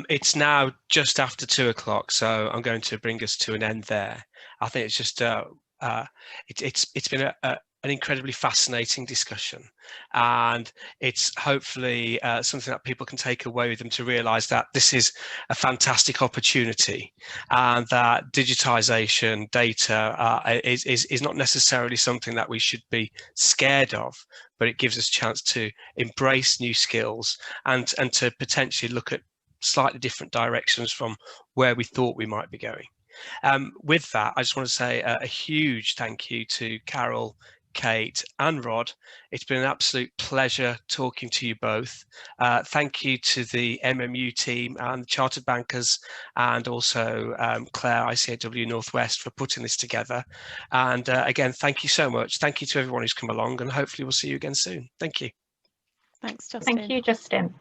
it's now just after 2 o'clock, so I'm going to bring us to an end there. I think it's just it's been an incredibly fascinating discussion, and it's hopefully something that people can take away with them to realise that this is a fantastic opportunity, and that digitisation, data is not necessarily something that we should be scared of, but it gives us a chance to embrace new skills and to potentially look at slightly different directions from where we thought we might be going. With that, I just want to say a huge thank you to Carol, Kate and Rod. It's been an absolute pleasure talking to you both. Thank you to the MMU team and Chartered Bankers, and also Claire, ICAEW Northwest, for putting this together. And again, thank you so much. Thank you to everyone who's come along, and hopefully we'll see you again soon. Thank you. Thanks, Justin. Thank you, Justin.